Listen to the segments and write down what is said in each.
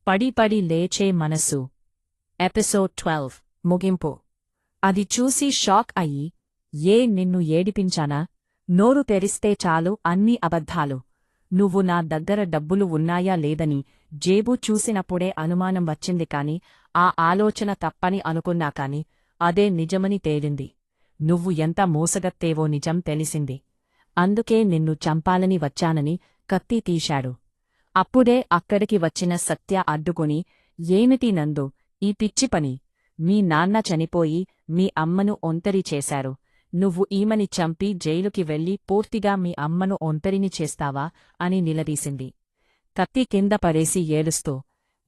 పడి పడి లేచే మనసు. ఎపిసోడ్ 12 ముగింపు. అది చూసి షాక్ అయ్యి, నిన్ను ఏడిపించానా? నోరు తెరిస్తే చాలు అన్ని అబద్ధాలు. నువ్వు నా దగ్గర డబ్బులు ఉన్నాయా లేదని జేబు చూసినప్పుడే అనుమానం వచ్చింది కాని ఆ ఆలోచన తప్పని అనుకున్నా కాని అదే నిజమని తేలింది. నువ్వు ఎంత మోసగత్తేవో నిజం తెలిసింది. అందుకే నిన్ను చంపాలని వచ్చానని కత్తి తీశాడు. అప్పుడే అక్కడికి వచ్చిన సత్య అడ్డుకుని, ఏమిటి నందు ఈ పిచ్చి పని? మీ నాన్న చనిపోయి మీ అమ్మను ఒంటరి చేశారు. నువ్వు ఈమెని చంపి జైలుకి వెళ్ళి పూర్తిగా మీ అమ్మను ఒంటరిని చేస్తావా అని నిలదీసింది. కత్తి కింద పడేసి ఏడుస్తూ,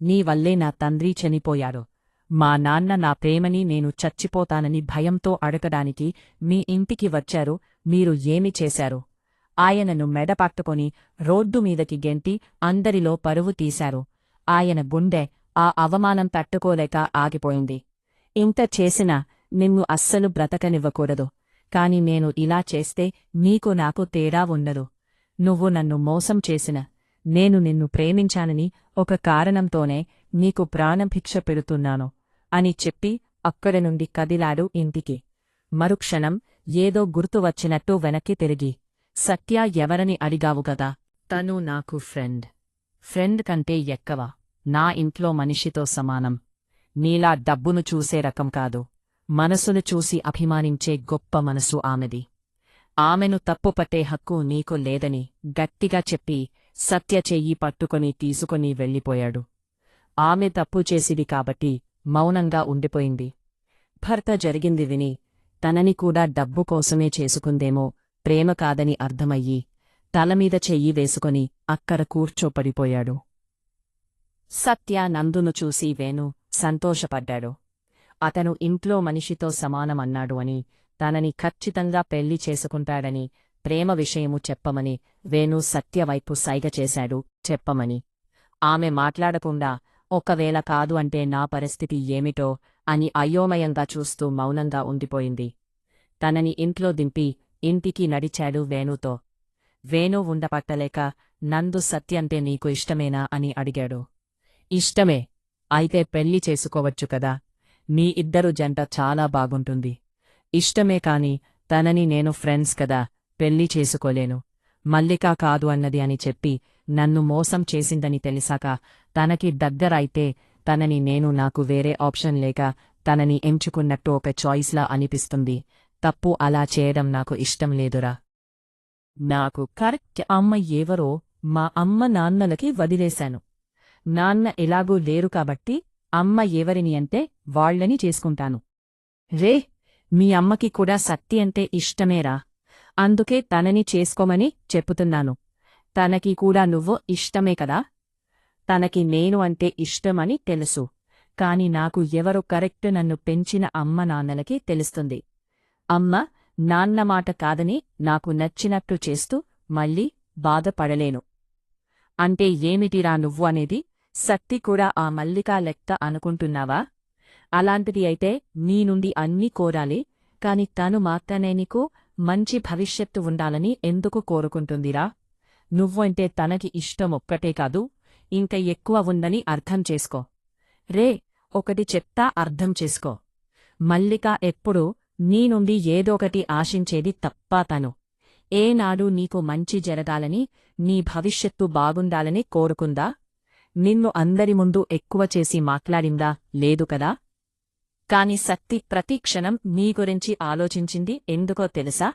నీ వల్లే నా తండ్రి చనిపోయాడు. మా నాన్న నా ప్రేమని నేను చచ్చిపోతానని భయంతో అడగడానికి మీ ఇంటికి వచ్చారు. మీరు ఏమి చేశారు? ఆయనను మెడపట్టుకొని రోడ్డు మీదకి గెంటి అందరిలో పరువు తీశారు. ఆయన గుండె ఆ అవమానం తట్టుకోలేక ఆగిపోయింది. ఇంత చేసినా నిన్ను అస్సలు బ్రతకనివ్వకూడదు. కాని నేను ఇలా చేస్తే నీకు నాకు తేడా ఉండదు. నువ్వు నన్ను మోసం చేసిన, నేను నిన్ను ప్రేమించానని ఒక కారణంతోనే నీకు ప్రాణభిక్ష పెడుతున్నాను అని చెప్పి అక్కడి నుండి కదిలాడు ఇంటికి. మరుక్షణం ఏదో గుర్తు వచ్చినట్టు వెనక్కి తిరిగి, సత్య ఎవరని అడిగావు గదా? తను నాకు ఫ్రెండ్ కంటే ఎక్కవ. నా ఇంట్లో మనిషితో సమానం. నీలా డబ్బును చూసే రకం కాదు. మనసును చూసి అభిమానించే గొప్ప మనసు ఆమెది. ఆమెను తప్పుపట్టే హక్కు నీకు లేదని గట్టిగా చెప్పి సత్య చెయ్యి పట్టుకొని తీసుకుని వెళ్ళిపోయాడు. ఆమె తప్పు చేసిది కాబట్టి మౌనంగా ఉండిపోయింది. భర్త జరిగింది విని తనని కూడా డబ్బు కోసమే చేసుకుందేమో, ప్రేమ కాదని అర్థమయ్యి తలమీద చెయ్యి వేసుకొని అక్కడ కూర్చోపడిపోయాడు. సత్య నందును చూసి వేణు సంతోషపడ్డాడు. అతను ఇంట్లో మనిషితో సమానమన్నాడు అని, తనని ఖచ్చితంగా పెళ్లి చేసుకుంటాడని, ప్రేమ విషయము చెప్పమని వేణు సత్యవైపు సైగ చేశాడు చెప్పమని. ఆమె మాట్లాడకుండా, ఒకవేళ కాదు అంటే నా పరిస్థితి ఏమిటో అని అయోమయంగా చూస్తూ మౌనంగా ఉండిపోయింది. తనని ఇంట్లో దింపి ఇంటికి నడిచాడు వేణుతో. వేణు ఉండపట్టలేక, నందు సత్యంటే నీకు ఇష్టమేనా అని అడిగాడు. ఇష్టమే. అయితే పెళ్లి చేసుకోవచ్చు కదా. మీ ఇద్దరు జంట చాలా బాగుంటుంది. ఇష్టమే కాని తనని నేను ఫ్రెండ్స్ కదా, పెళ్లి చేసుకోలేను. మల్లిక కాదు అన్నది అని చెప్పి నన్ను మోసం చేసిందని తెలిసాక తనకి దగ్గరైతే తనని నాకు వేరే ఆప్షన్ లేక తనని ఎంచుకున్నట్టు ఒక చాయిస్లా అనిపిస్తుంది. తప్పు అలా చేయడం నాకు ఇష్టం లేదురా. నాకు కరెక్ట్ అమ్మ ఎవరో మా అమ్మ నాన్నలకి వదిలేశాను. నాన్న ఎలాగూ లేరు కాబట్టి అమ్మ ఎవరిని అంటే వాళ్లని చేసుకుంటాను. రే, మీ అమ్మకి కూడా సత్తి అంటే ఇష్టమేరా. అందుకే తనని చేసుకోమని చెప్పుతున్నాను. తనకి కూడా నువ్వు ఇష్టమే కదా. తనకి నేను అంటే ఇష్టమని తెలుసు. కాని నాకు ఎవరు కరెక్ట్ నన్ను పెంచిన అమ్మ నాన్నలకి తెలుస్తుంది. అమ్మ నాన్న మాట కాదని నాకు నచ్చినట్టు చేస్తూ మళ్ళీ బాధపడలేను. అంటే ఏమిటిరా నువ్వు అనేది? సత్తి కూడా ఆ మల్లికా లెక్క అనుకుంటున్నావా? అలాంటిది అయితే నీ నుండి అన్నీ కోరాలి. కాని తను మాత్రమే నీకు మంచి భవిష్యత్తు ఉండాలని ఎందుకు కోరుకుంటుందిరా? నువ్వు అంటే తనకి ఇష్టమొక్కటే కాదు, ఇంక ఎక్కువ ఉందని అర్థం చేసుకో. రే, ఒకటి చెప్తా అర్థం చేసుకో. మల్లిక ఎప్పుడూ నీ నుండి ఏదోకటి ఆశించేది తప్ప తను ఏనాడు నీకు మంచి జరగాలని, నీ భవిష్యత్తు బాగుండాలని కోరుకుందా? నిన్ను అందరి ముందు ఎక్కువ చేసి మాట్లాడిందా? లేదు కదా. కాని సత్తి ప్రతిక్షణం నీ గురించి ఆలోచించింది ఎందుకో తెలుసా?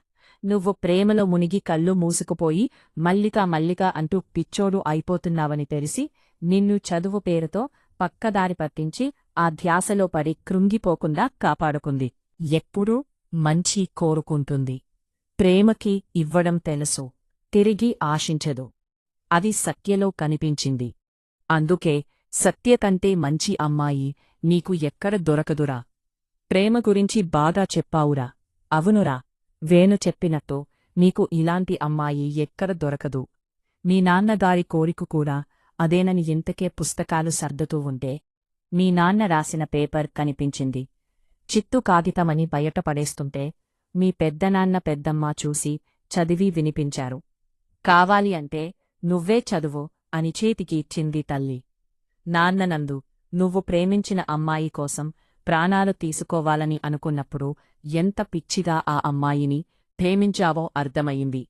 నువ్వు ప్రేమలో మునిగి కళ్ళు మూసుకుపోయి మల్లిక అంటూ పిచ్చోడు అయిపోతున్నావని తెలిసి నిన్ను చదువు పేరుతో పక్కదారి పట్టించి ఆ ధ్యాసలో పడి కృంగిపోకుండా కాపాడుకుంది. ఎప్పుడూ మంచి కోరుకుంటుంది. ప్రేమకి ఇవ్వడం తెలుసు, తిరిగి ఆశించదు. అది సత్యలో కనిపించింది. అందుకే సత్యకంటే మంచి అమ్మాయి నీకు ఎక్కడ దొరకదురా. ప్రేమ గురించి బాగా చెప్పావురా. అవునురా, వేణు చెప్పినట్టు నీకు ఇలాంటి అమ్మాయి ఎక్కడ దొరకదు. మీ నాన్నగారి కోరిక కూడా అదేనని ఇంతకే పుస్తకాలు సర్దుతూ ఉంటే మీ నాన్న రాసిన పేపర్ కనిపించింది. చిత్తు కాగితమని బయటపడేస్తుంటే మీ పెద్దనాన్న పెద్దమ్మ చూసి చదివి వినిపించారు. కావాలి అంటే నువ్వే చదువు అని చేతికి ఇచ్చింది తల్లి. నాన్న నందు, నువ్వు ప్రేమించిన అమ్మాయి కోసం ప్రాణాలు తీసుకోవాలని అనుకున్నప్పుడు ఎంత పిచ్చిగా ఆ అమ్మాయిని ప్రేమించావో అర్థమయింది.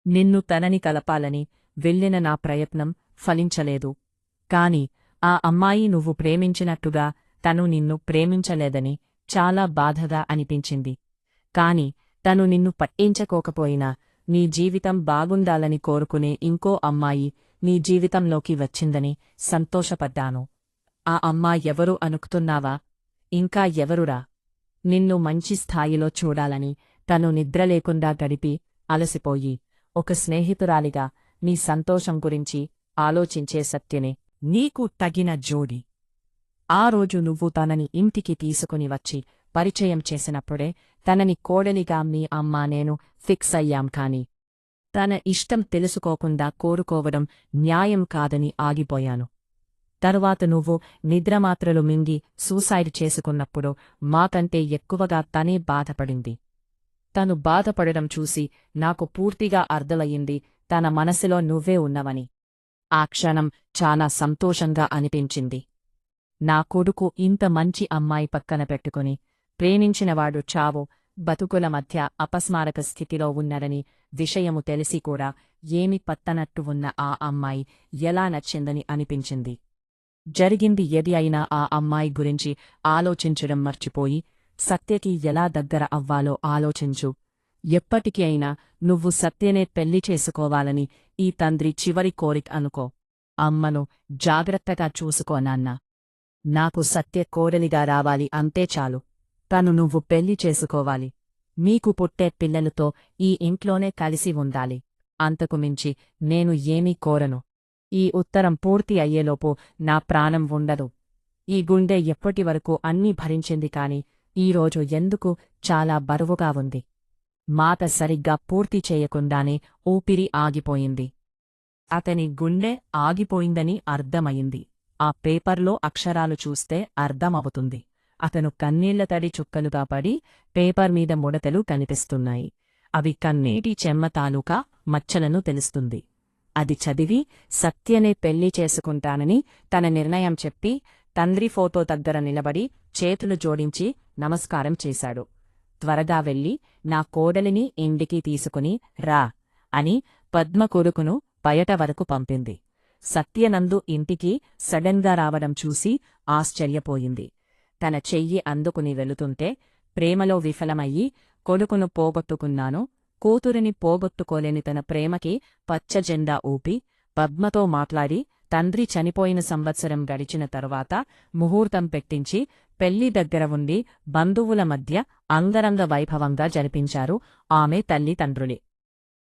నిన్ను తనని కలపాలని వెళ్ళిన నా ప్రయత్నం ఫలించలేదు. కాని ఆ అమ్మాయి నువ్వు ప్రేమించినట్టుగా తను నిన్ను ప్రేమించలేదని చాలా బాధగా అనిపించింది. కాని తను నిన్ను పట్టించుకోకపోయినా నీ జీవితం బాగుండాలని కోరుకునే ఇంకో అమ్మాయి నీ జీవితంలోకి వచ్చిందని సంతోషపడ్డాను. ఆ అమ్మాయి ఎవరు అనుకుతున్నావా? ఇంకా ఎవరురా? నిన్ను మంచి స్థాయిలో చూడాలని తను నిద్రలేకుండా గడిపి అలసిపోయి ఒక స్నేహితురాలిగా నీ సంతోషం గురించి ఆలోచించే సత్యనే నీకు తగిన జోడి. ఆ రోజు నువ్వు తనని ఇంటికి తీసుకుని వచ్చి పరిచయం చేసినప్పుడే తనని కోడలిగా మీ అమ్మా నేను ఫిక్స్ అయ్యాం. కాని తన ఇష్టం తెలుసుకోకుండా కోరుకోవడం న్యాయం కాదని ఆగిపోయాను. తరువాత నువ్వు నిద్రమాత్రలు మింగి సూసైడ్ చేసుకున్నప్పుడు మాకంటే ఎక్కువగా తనే బాధపడింది. తను బాధపడడం చూసి నాకు పూర్తిగా అర్థమయ్యింది తన మనసులో నువ్వే ఉన్నవని. ఆ క్షణం చాలా సంతోషంగా అనిపించింది. నా కొడుకు ఇంత మంచి అమ్మాయి పక్కన పెట్టుకుని ప్రేమించినవాడు చావో బతుకుల మధ్య అపస్మారక స్థితిలో ఉన్నారని విషయము తెలిసి కూడా ఏమి పత్తనట్టు ఉన్న ఆ అమ్మాయి ఎలా నచ్చిందని అనిపించింది. జరిగింది ఏది అయినా ఆ అమ్మాయి గురించి ఆలోచించడం మర్చిపోయి సత్యకి ఎలా దగ్గర అవ్వాలో ఆలోచించు. ఎప్పటికీ అయినా నువ్వు సత్యనే పెళ్లి చేసుకోవాలని ఈ తండ్రి చివరి కోరిక అనుకో. అమ్మను జాగ్రత్తగా చూసుకో నాన్నా. నాకు సత్య కోడలిగా రావాలి అంతే చాలు. తను నువ్వు పెళ్లి చేసుకోవాలి. మీకు పుట్టే పిల్లలతో ఈ ఇంట్లోనే కలిసి ఉండాలి. అంతకుమించి నేను ఏమీ కోరను. ఈ ఉత్తరం పూర్తి అయ్యేలోపు నా ప్రాణం ఉండదు. ఈ గుండె ఎప్పటివరకు అన్నీ భరించింది కాని ఈరోజు ఎందుకు చాలా బరువుగా ఉంది. మాట సరిగ్గా పూర్తి చేయకుండానే ఊపిరి ఆగిపోయింది. అతని గుండె ఆగిపోయిందని అర్థమయింది. ఆ పేపర్లో అక్షరాలు చూస్తే అర్థమవుతుంది. అతను కన్నీళ్ల తడి చుక్కలుగా పడి పేపర్ మీద ముడతలు కనిపిస్తున్నాయి. అవి కన్నీటి చెమ్మ తాలూకా మచ్చలను తెలుస్తుంది. అది చదివి సత్యనే పెళ్లి చేసుకుంటానని తన నిర్ణయం చెప్పి తండ్రి ఫోటో దగ్గర నిలబడి చేతులు జోడించి నమస్కారం చేశాడు. త్వరగా వెళ్ళి నా కోడలిని ఇంటికి తీసుకుని రా అని పద్మ కొడుకును బయట వరకు పంపింది. సత్యనందు ఇంటికి సడన్గా రావడం చూసి ఆశ్చర్యపోయింది. తన చెయ్యి అందుకుని వెళుతుంటే ప్రేమలో విఫలమయ్యి కొడుకును పోగొట్టుకున్నాను, కూతురిని పోగొట్టుకోలేని తన ప్రేమకి పచ్చజెండా ఊపి పద్మతో మాట్లాడి తండ్రి చనిపోయిన సంవత్సరం గడిచిన తరువాత ముహూర్తం పెట్టించి పెళ్లి దగ్గర ఉండి బంధువుల మధ్య అంగరంగ వైభవంగా జరిపించారు ఆమె తల్లిదండ్రులే.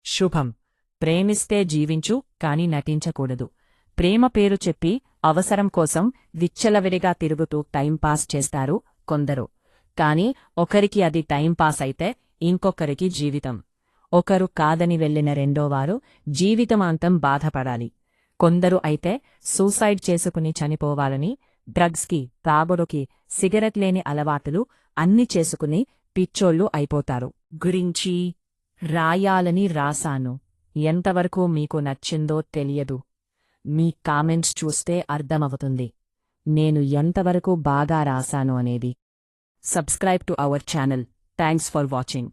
శుభం. ప్రేమిస్తే జీవించు, కాని నటించకూడదు. ప్రేమ పేరు చెప్పి అవసరం కోసం విచ్చలవిడిగా తిరుగుతూ టైంపాస్ చేస్తారు కొందరు. కాని ఒకరికి అది టైంపాస్ అయితే ఇంకొకరికి జీవితం. ఒకరు కాదని వెళ్లిన రెండోవారు జీవితమాంతం బాధపడాలి. కొందరు అయితే సూసైడ్ చేసుకుని చనిపోవాలని డ్రగ్స్కి, తాగుడుకి, సిగరెట్ లేని అలవాటులు అన్ని చేసుకుని పిచ్చోళ్ళు అయిపోతారు. గురించి రాయాలని రాశాను. ఎంతవరకు మీకు నచ్చిందో తెలియదు. మీ కామెంట్స్ చూస్తే అర్థమవుతుంది నేను ఎంతవరకు బాగా రాశాను అనేది. Subscribe to our channel. Thanks for watching.